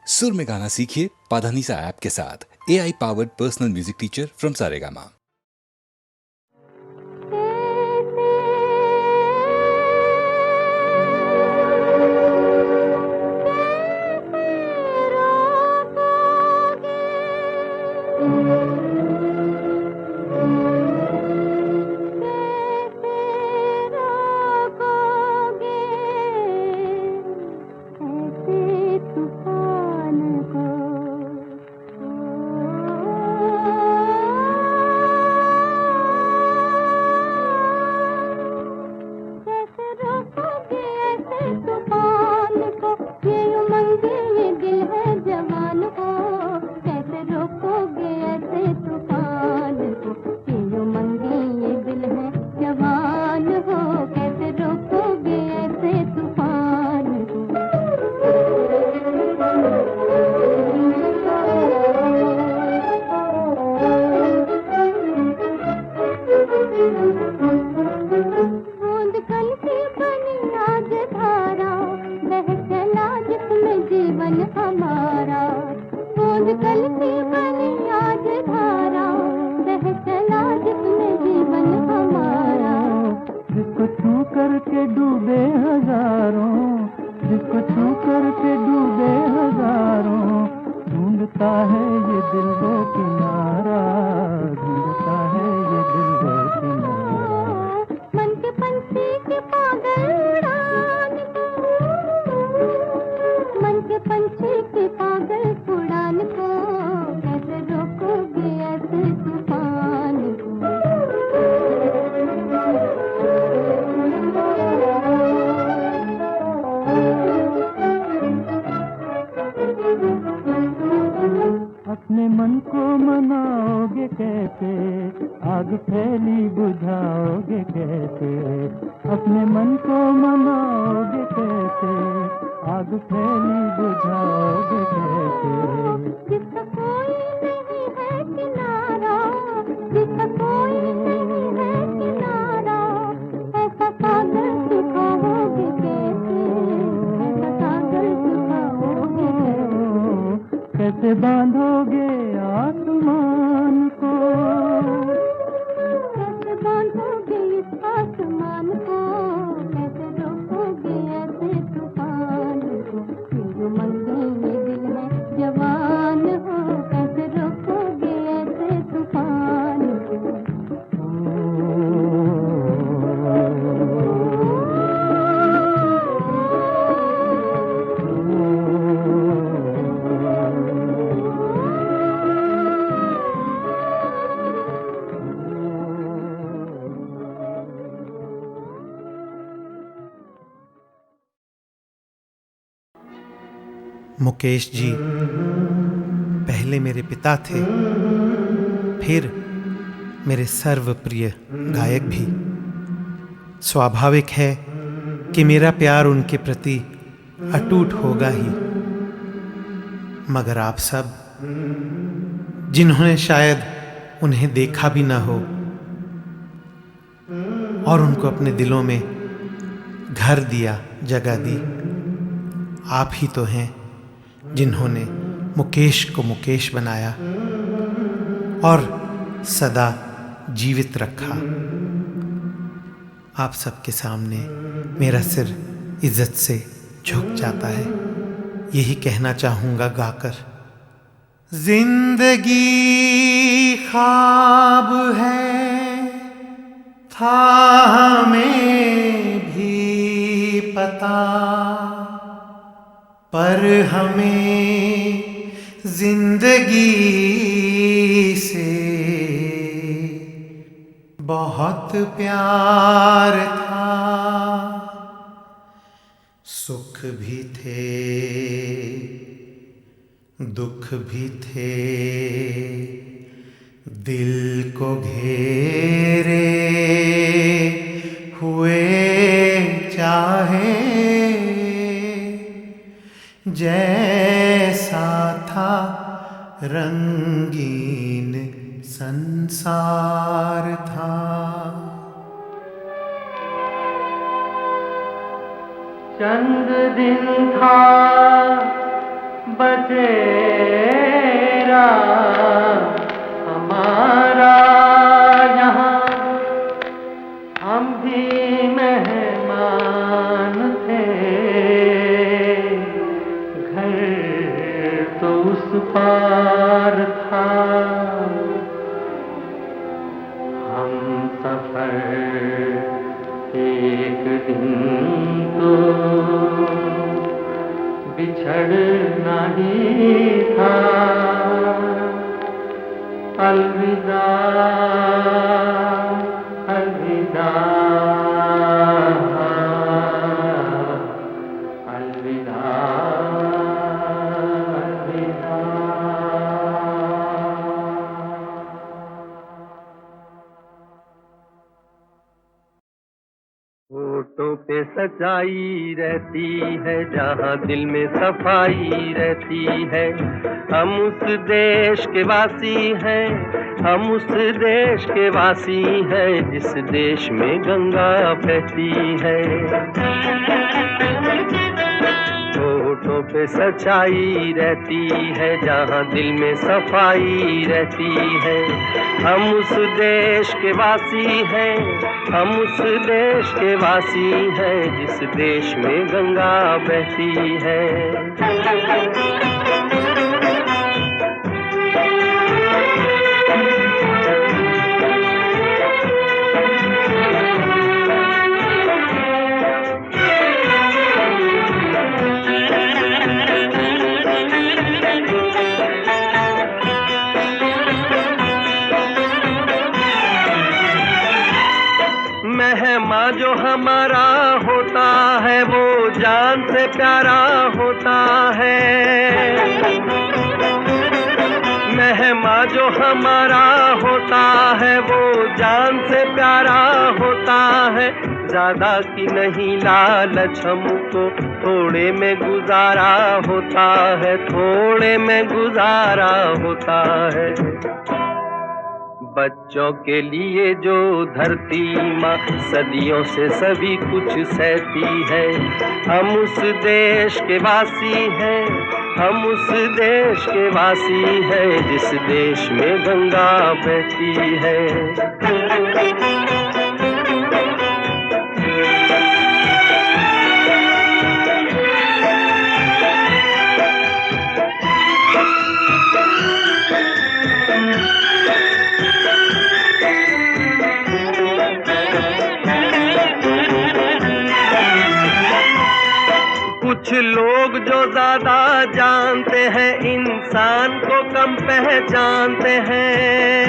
सुर में गाना सीखिए पाधानीसा ऐप के साथ। AI powered personal music teacher from Saregama. अपने मन को मनाओगे कैसे, आग फैली बुझाओगे कैसे। अपने मन को मनाओगे कैसे, आग फैली बुझाओगे कैसे। जिसका कोई नहीं है किनारा, जिसका कोई नहीं है किनारा, ऐसा सागर सुखाओगे कैसे, ऐसा सागर सुखाओगे कैसे। कैसे बांधोगे आसमान को, कैसे बांधोगे इस आसमान को, कैसे रोकोगे ऐसे तूफान को। ये जो मंदिर में दिल है जवान हो, कैसे रोकोगे ऐसे तूफान को। मुकेश जी पहले मेरे पिता थे, फिर मेरे सर्वप्रिय गायक भी। स्वाभाविक है कि मेरा प्यार उनके प्रति अटूट होगा ही। मगर आप सब, जिन्होंने शायद उन्हें देखा भी ना हो और उनको अपने दिलों में घर दिया, जगह दी, आप ही तो हैं जिन्होंने मुकेश को मुकेश बनाया और सदा जीवित रखा। आप सबके सामने मेरा सिर इज्जत से झुक जाता है। यही कहना चाहूँगा गाकर, जिंदगी ख्वाब है था हमें भी पता, पर हमें जिंदगी से बहुत प्यार था। सुख भी थे, दुख भी थे, दिल को घेरे हुए चाहे जैसा था रंगीन संसार था। चंद दिन था बसेरा हमारा यहाँ, हम भी मेहमान थे, घर तो उस पार था, हम सफर एक दिन तो बिछड़ना ही था। अलविदा अलविदा अलविदा अलविदा। होठों पे सच्चाई रहती है, जहाँ दिल में सफाई रहती है। हम उस देश के वासी हैं, हम उस देश के वासी हैं, जिस देश में गंगा बहती है। होठों पे सच्चाई रहती है, जहाँ दिल में सफाई रहती है। हम उस देश के वासी हैं, हम उस देश के वासी हैं, जिस देश में गंगा बहती है। मेहमा जो हमारा होता है, वो जान से प्यारा होता है। मेहमा जो हमारा होता है, वो जान से प्यारा होता है। ज्यादा की नहीं लालच हमको, थोड़े में गुजारा होता है, थोड़े में गुजारा होता है। बच्चों के लिए जो धरती माँ सदियों से सभी कुछ सहती है। हम उस देश के वासी हैं, हम उस देश के वासी हैं, जिस देश में गंगा बहती है। कुछ लोग जो ज्यादा जानते हैं, इंसान को कम पहचानते हैं।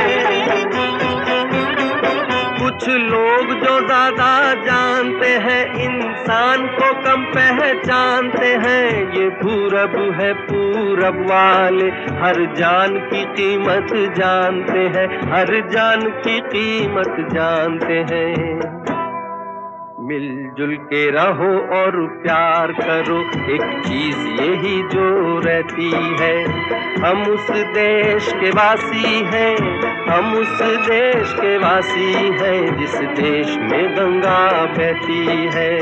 कुछ लोग जो ज्यादा जानते हैं, इंसान को कम पहचानते हैं। ये पूरब है, पूरब वाले हर जान की कीमत जानते हैं, हर जान की कीमत जानते हैं। मिलजुल के रहो और प्यार करो, एक चीज यही जो रहती है। हम उस देश के वासी हैं, हम उस देश के वासी हैं, जिस देश में गंगा बहती है।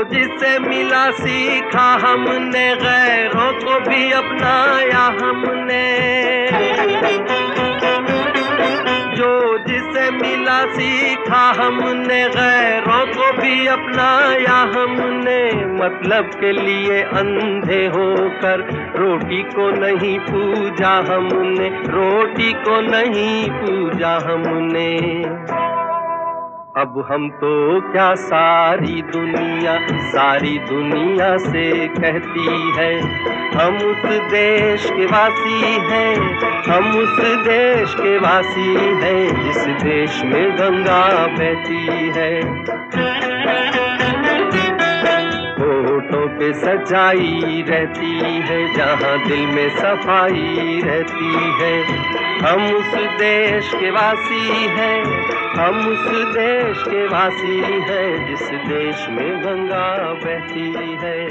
जिसे मिला सीखा हमने, गैरों को भी अपनाया हमने। जो जिसे मिला सीखा हमने, गैरों को भी अपनाया हमने। मतलब के लिए अंधे होकर रोटी को नहीं पूजा हमने, रोटी को नहीं पूजा हमने। अब हम तो क्या सारी दुनिया से कहती है। हम उस देश के वासी हैं, हम उस देश के वासी हैं, जिस देश में गंगा बहती है। होठों पे सच्चाई रहती है, जहाँ दिल में सफाई रहती है। हम उस देश के वासी हैं, हम उस देश के वासी हैं, जिस देश में गंगा बहती है।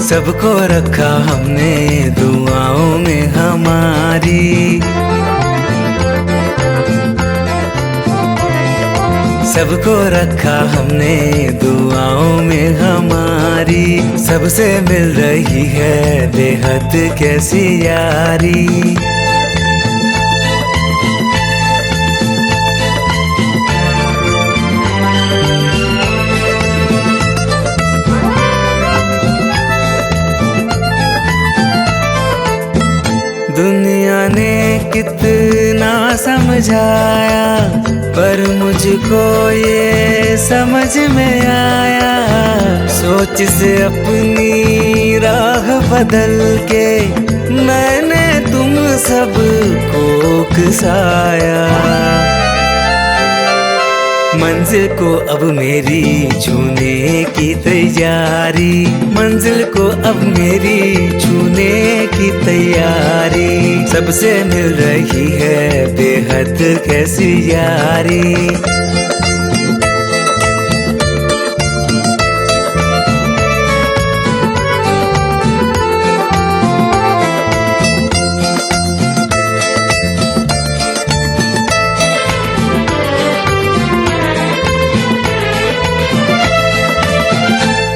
सबको रखा हमने दुआओं में हमारी, सबको रखा हमने दुआओं में हमारी। सबसे मिल रही है बेहद कैसी यारी। दुनिया ने कितना समझाया, पर मुझको ये समझ में आया, सोच से अपनी राह बदल के मैंने तुम सबको उकसाया। मंजिल को अब मेरी छूने की तैयारी, मंजिल को अब मेरी छूने की तैयारी। सबसे मिल रही है बेहद कैसी यारी।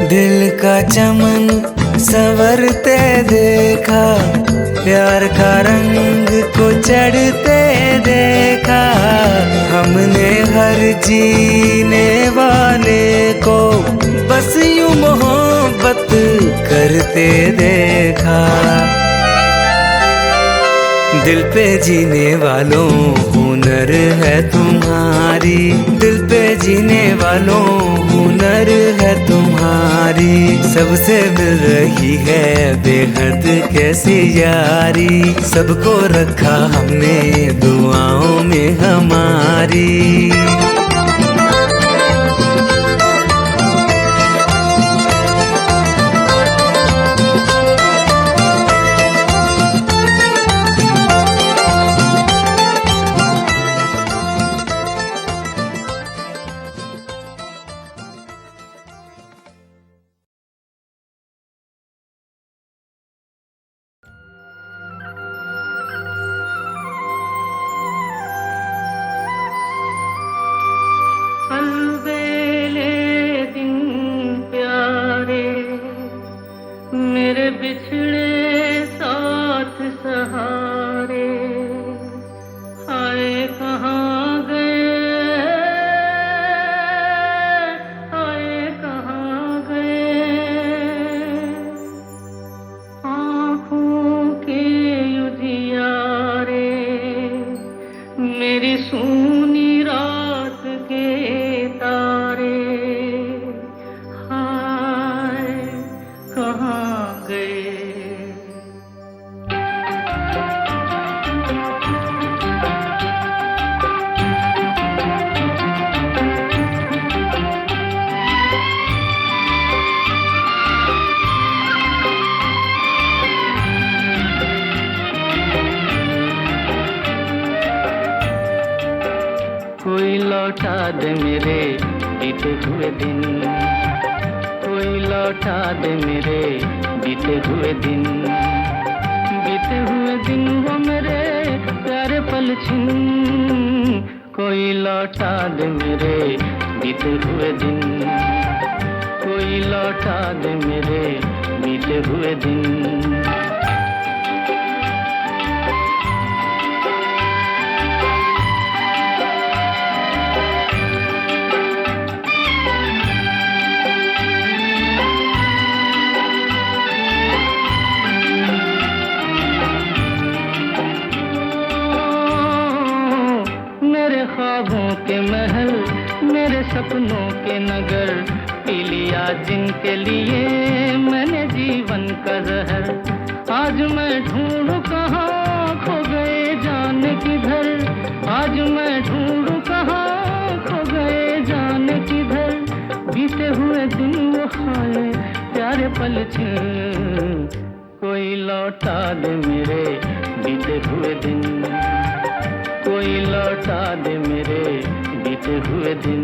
दिल का चमन संवरते देखा, प्यार का रंग को चढ़ते देखा। हमने हर जीने वाले को बस यूं मोहब्बत करते देखा। दिल पे जीने वालों हुनर है तुम्हारी, दिल पे जीने वालों हुनर है तुम्हारी। सबसे मिल रही है बेहद कैसी यारी। सबको रखा हमने दुआओं में हमारी। अलबेले दिन प्यारे, मेरे बिछड़े साथ सहारे, हाय कहाँ गए, हाय कहाँ गए। आँखों के उजियारे, मेरी सूनी रात के तारे, हाय कहाँ गए। कोई लौटा दे मेरे बीते हुए दिन, कोई लौटा दे मेरे बीते हुए दिन। बीते हुए दिन वो मेरे प्यारे पल छिन, कोई लौटा दे मेरे बीते हुए दिन, कोई लौटा दे मेरे बीते हुए दिन। ख्वाबों के महल, मेरे सपनों के नगर, पी लिया जिनके लिए मैंने जीवन का जहर। आज मैं ढूंढूं कहाँ खो गए जाने किधर, आज मैं ढूंढूं कहाँ खो गए जाने किधर। बीते हुए दिन वो खाए प्यारे पल छिन, कोई लौटा दे मेरे बीते हुए दिन, कोई लौटा दे मेरे बीते हुए दिन।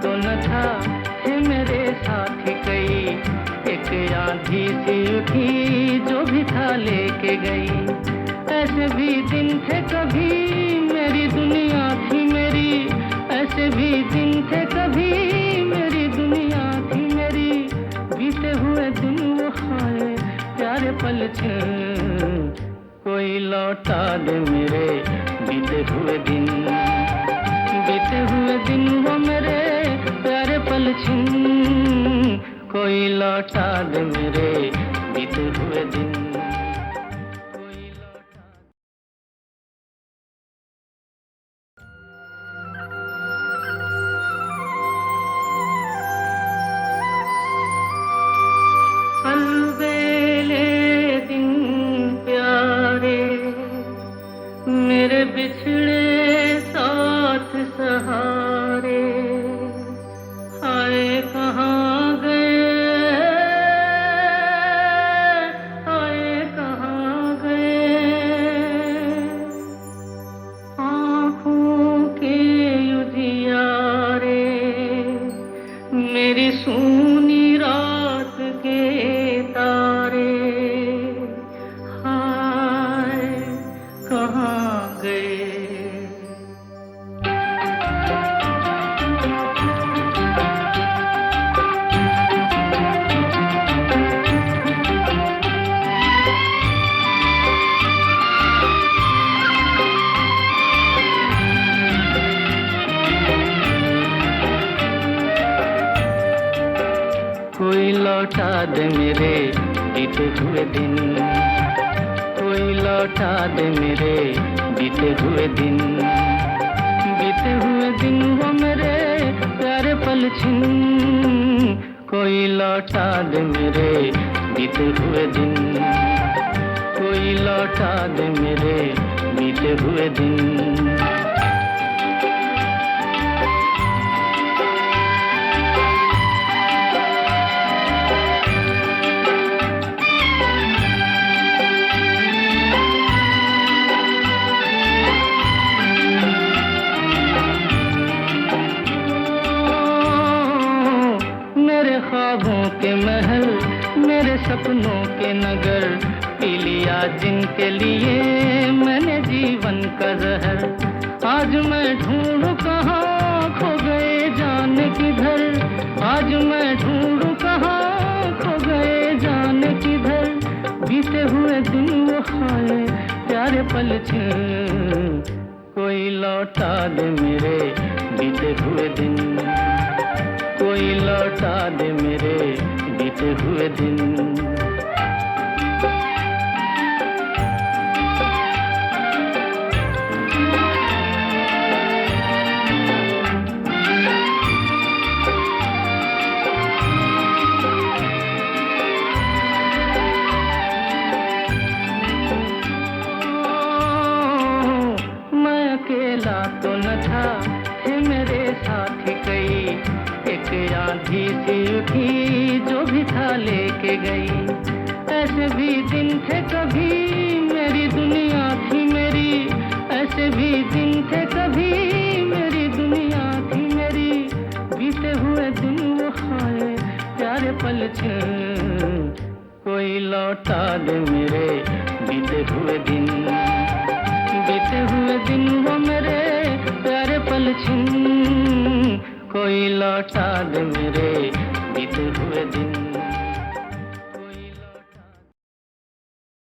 तो न था है मेरे साथी कई, एक आंधी सी उठी जो भी था लेके गई। ऐसे भी दिन थे कभी मेरी दुनिया थी मेरी, ऐसे भी दिन थे कभी मेरी दुनिया थी मेरी। बीते हुए दिन वो खाए प्यारे पल छिन, कोई लौटा दे मेरे बीते हुए दिन, बीते हुए दिन वो मेरे प्यारे पल छिन, कोई लौटा दे मेरे बीते हुए दिन, कोई लौटा। अलबेले दिन प्यारे मेरे बिछड़े साथ सहारे, आए कहाँ गए, आए कहाँ गए। आँखों के उजियारे मेरी सूनी रात के तारे, हाय कहाँ गए। कोई लौटा दे मेरे बीते हुए दिन, कोई लौटा दे मेरे बीते हुए दिन, बीते हुए दिन वो मेरे प्यारे पल छिन, कोई लौटा दे मेरे बीते हुए दिन, कोई लौटा दे मेरे बीते हुए दिन। ख्वाबों के महल मेरे सपनों के नगर, पी लिया जिनके लिए मैंने जीवन का जहर। आज मैं ढूंढूं कहाँ खो गए जाने किधर, आज मैं ढूंढूं कहाँ खो गए जाने किधर। बीते हुए दिन वो खाए प्यारे पल छिन, कोई लौटा दे मेरे बीते हुए दिन, कोई लौटा दे मेरे बीते हुए दिन। मैं अकेला तो न था है मेरे साथी कई, एक आंधी सी उठी जो भी था लेके गई। ऐसे भी दिन थे कभी मेरी दुनिया थी मेरी, ऐसे भी दिन थे कभी मेरी दुनिया थी मेरी। बीते हुए दिन वो खाए प्यारे पल छिन, कोई लौटा दे मेरे बीते हुए दिन, बीते हुए दिन वो मेरे प्यारे पल छिन, कोई लौटा दे मेरे बीते हुए दिन।